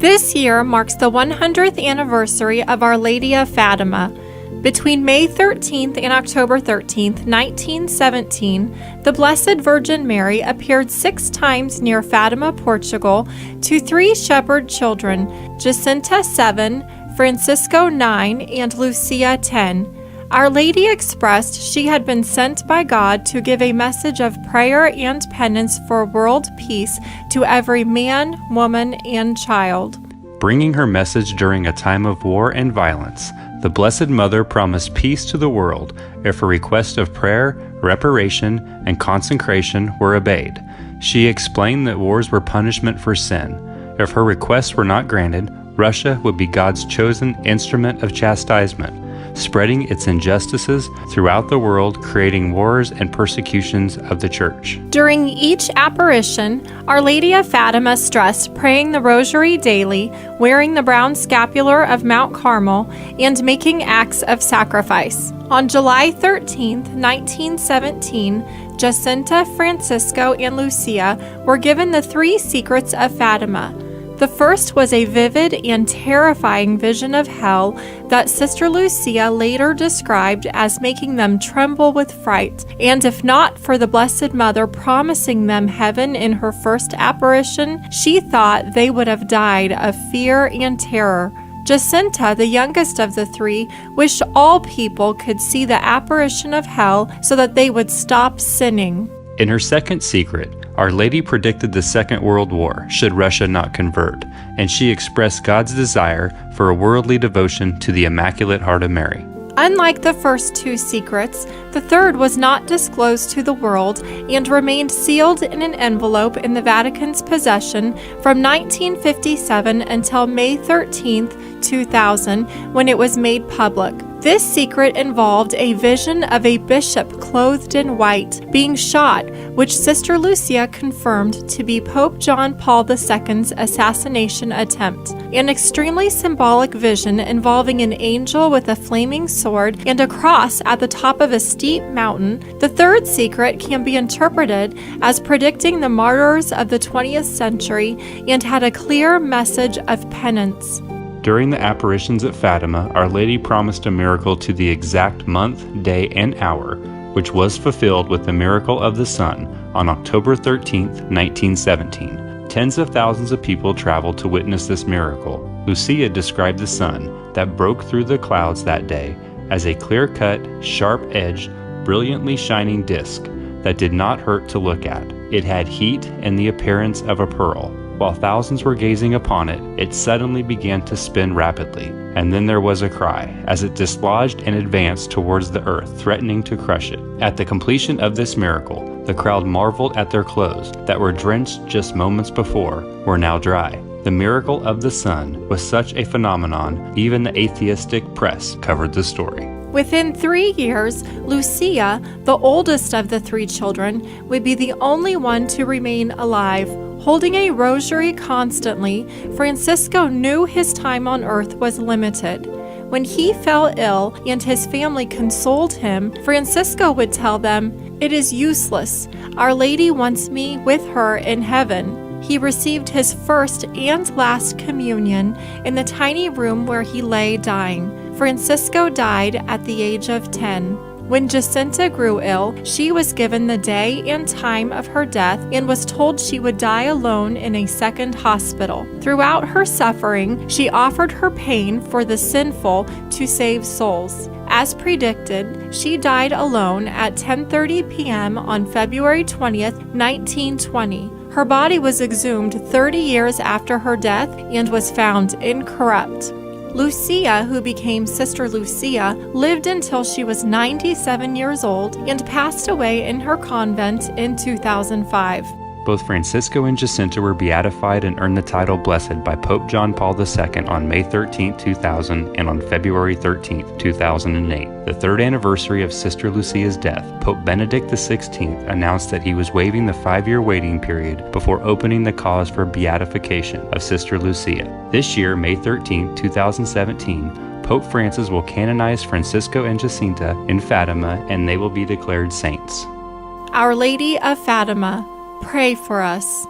This year marks the 100th anniversary of Our Lady of Fatima. Between May 13th and October 13th, 1917, the Blessed Virgin Mary appeared 6 times near Fatima, Portugal, to 3 shepherd children, Jacinta 7, Francisco 9, and Lucia 10. Our Lady expressed she had been sent by God to give a message of prayer and penance for world peace to every man, woman, and child. Bringing her message during a time of war and violence, the Blessed Mother promised peace to the world if a request of prayer, reparation, and consecration were obeyed. She explained that wars were punishment for sin. If her requests were not granted, Russia would be God's chosen instrument of chastisement, spreading its injustices throughout the world, creating wars and persecutions of the Church. During each apparition, Our Lady of Fatima stressed praying the Rosary daily, wearing the brown scapular of Mount Carmel, and making acts of sacrifice. On July 13, 1917, Jacinta, Francisco, and Lucia were given the 3 secrets of Fatima. The first was a vivid and terrifying vision of hell that Sister Lucia later described as making them tremble with fright, and if not for the Blessed Mother promising them heaven in her first apparition, she thought they would have died of fear and terror. Jacinta, the youngest of the 3, wished all people could see the apparition of hell so that they would stop sinning. In her second secret, Our Lady predicted the Second World War should Russia not convert, and she expressed God's desire for a worldly devotion to the Immaculate Heart of Mary. Unlike the first 2 secrets, the third was not disclosed to the world and remained sealed in an envelope in the Vatican's possession from 1957 until May 13, 2000, when it was made public. This secret involved a vision of a bishop clothed in white being shot, which Sister Lucia confirmed to be Pope John Paul II's assassination attempt. An extremely symbolic vision involving an angel with a flaming sword and a cross at the top of a steep mountain. The third secret can be interpreted as predicting the martyrs of the 20th century and had a clear message of penance. During the apparitions at Fatima, Our Lady promised a miracle to the exact month, day, and hour, which was fulfilled with the miracle of the sun on October 13, 1917. Tens of thousands of people traveled to witness this miracle. Lucia described the sun that broke through the clouds that day as a clear-cut, sharp-edged, brilliantly shining disc that did not hurt to look at. It had heat and the appearance of a pearl. While thousands were gazing upon it, it suddenly began to spin rapidly, and then there was a cry, as it dislodged and advanced towards the earth, threatening to crush it. At the completion of this miracle, the crowd marveled at their clothes that were drenched just moments before, were now dry. The miracle of the sun was such a phenomenon, even the atheistic press covered the story. Within 3 years, Lucia, the oldest of the 3 children, would be the only one to remain alive. Holding a rosary constantly, Francisco knew his time on earth was limited. When he fell ill and his family consoled him, Francisco would tell them, "It is useless. Our Lady wants me with her in heaven." He received his first and last communion in the tiny room where he lay dying. Francisco died at the age of 10. When Jacinta grew ill, she was given the day and time of her death and was told she would die alone in a second hospital. Throughout her suffering, she offered her pain for the sinful to save souls. As predicted, she died alone at 10:30 p.m. on February 20th, 1920. Her body was exhumed 30 years after her death and was found incorrupt. Lucia, who became Sister Lucia, lived until she was 97 years old and passed away in her convent in 2005. Both Francisco and Jacinta were beatified and earned the title Blessed by Pope John Paul II on May 13, 2000 and on February 13, 2008. The 3rd anniversary of Sister Lucia's death, Pope Benedict XVI announced that he was waiving the 5-year waiting period before opening the cause for beatification of Sister Lucia. This year, May 13, 2017, Pope Francis will canonize Francisco and Jacinta in Fatima, and they will be declared saints. Our Lady of Fatima, pray for us.